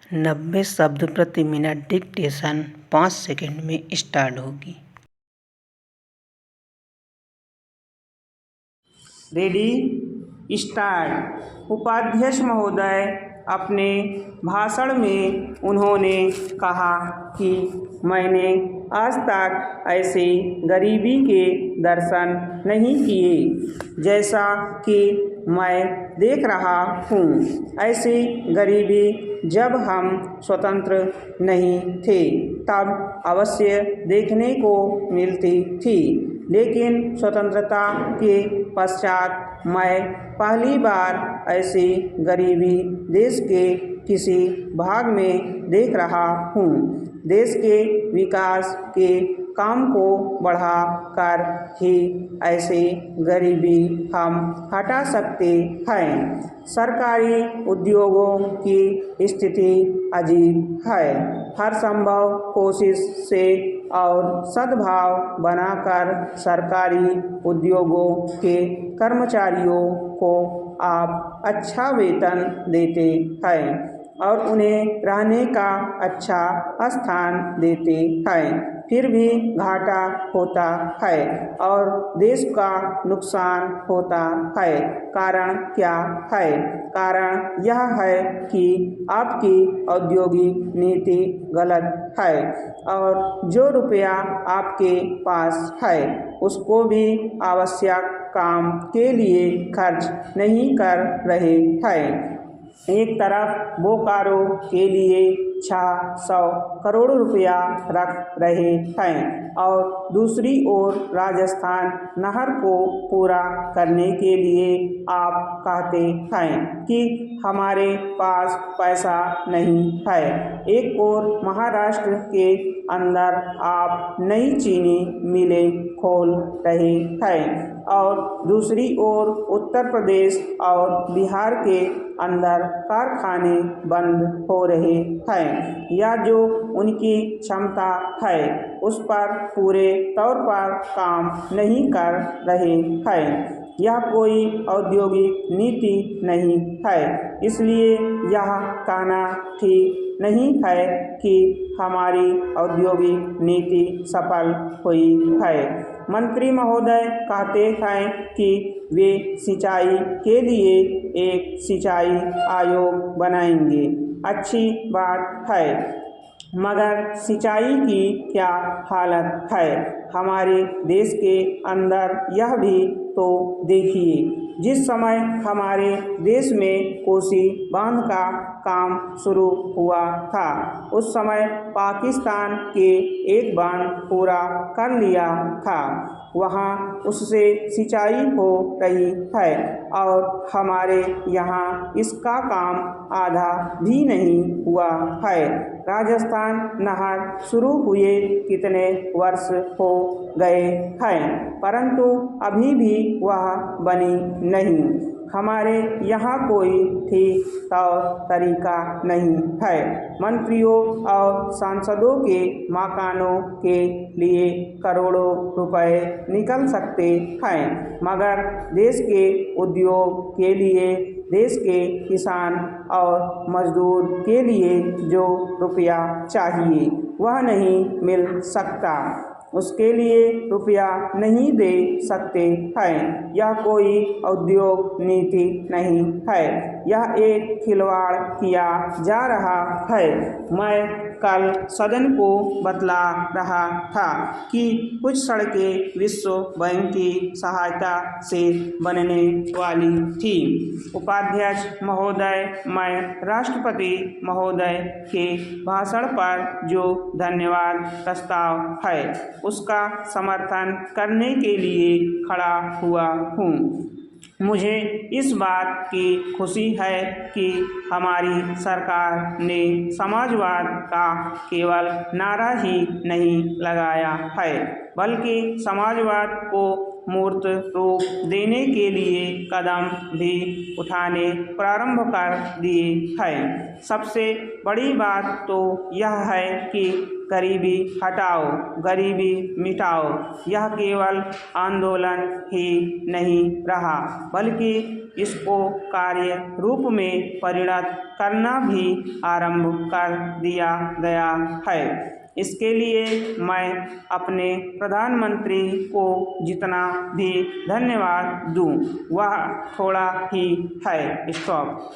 90 शब्द प्रति minute dictation 5 second में स्टार्ट होगी। Ready start. उपाध्यक्ष महोदय, अपने भाषण में उन्होंने कहा कि मैंने आज तक ऐसे गरीबी के दर्शन नहीं किए जैसा कि मैं देख रहा हूँ। ऐसी गरीबी जब हम स्वतंत्र नहीं थे तब अवश्य देखने को मिलती थी, लेकिन स्वतंत्रता के पश्चात मैं पहली बार ऐसी गरीबी देश के किसी भाग में देख रहा हूँ। देश के विकास के काम को बढ़ा कर ही ऐसी गरीबी हम हटा सकते हैं। सरकारी उद्योगों की स्थिति अजीब है। हर संभव कोशिश से और सद्भाव बनाकर सरकारी उद्योगों के कर्मचारियों को आप अच्छा वेतन देते हैं और उन्हें रहने का अच्छा स्थान देते हैं, फिर भी घाटा होता है और देश का नुकसान होता है। कारण क्या है? कारण यह है कि आपकी औद्योगिक नीति गलत है और जो रुपया आपके पास है उसको भी आवश्यक काम के लिए खर्च नहीं कर रहे हैं। एक तरफ बोकारो के लिए 600 करोड़ रुपया रख रहे हैं और दूसरी ओर राजस्थान नहर को पूरा करने के लिए आप कहते हैं कि हमारे पास पैसा नहीं है। एक ओर महाराष्ट्र के अंदर आप नई चीनी मिलें खोल रहे हैं और दूसरी ओर उत्तर प्रदेश और बिहार के अंदर कारखाने बंद हो रहे हैं या जो उनकी क्षमता है उस पर पूरे तौर पर काम नहीं कर रहे हैं। यह कोई औद्योगिक नीति नहीं है, इसलिए यह कहना ठीक नहीं है कि हमारी औद्योगिक नीति सफल हुई है। मंत्री महोदय कहते हैं कि वे सिंचाई के लिए एक सिंचाई आयोग बनाएंगे। अच्छी बात है, मगर सिंचाई की क्या हालत है हमारे देश के अंदर, यह भी तो देखिए। जिस समय हमारे देश में कोसी बांध का काम शुरू हुआ था उस समय पाकिस्तान के एक बांध पूरा कर लिया था, वहाँ उससे सिंचाई हो रही है और हमारे यहाँ इसका काम आधा भी नहीं हुआ है। राजस्थान नहर शुरू हुए कितने वर्ष हो गए हैं परंतु अभी भी वह बनी नहीं। हमारे यहाँ कोई ठीक तौर तरीका नहीं है। मंत्रियों और सांसदों के मकानों के लिए करोड़ों रुपए निकल सकते हैं, मगर देश के उद्योग के लिए, देश के किसान और मजदूर के लिए जो रुपया चाहिए वह नहीं मिल सकता, उसके लिए रुपया नहीं दे सकते हैं। यह कोई औद्योगिक नीति नहीं है, यह एक खिलवाड़ किया जा रहा है। मैं कल सदन को बतला रहा था कि कुछ सड़कें विश्व बैंक की सहायता से बनने वाली थी। उपाध्यक्ष महोदय, मैं राष्ट्रपति महोदय के भाषण पर जो धन्यवाद प्रस्ताव है उसका समर्थन करने के लिए खड़ा हुआ हूँ। मुझे इस बात की खुशी है कि हमारी सरकार ने समाजवाद का केवल नारा ही नहीं लगाया है, बल्कि समाजवाद को मूर्त रूप देने के लिए कदम भी उठाने प्रारंभ कर दिए हैं। सबसे बड़ी बात तो यह है कि गरीबी हटाओ, गरीबी मिटाओ यह केवल आंदोलन ही नहीं रहा, बल्कि इसको कार्य रूप में परिणत करना भी आरंभ कर दिया गया है। इसके लिए मैं अपने प्रधानमंत्री को जितना भी धन्यवाद दूं वह थोड़ा ही है। स्टॉप।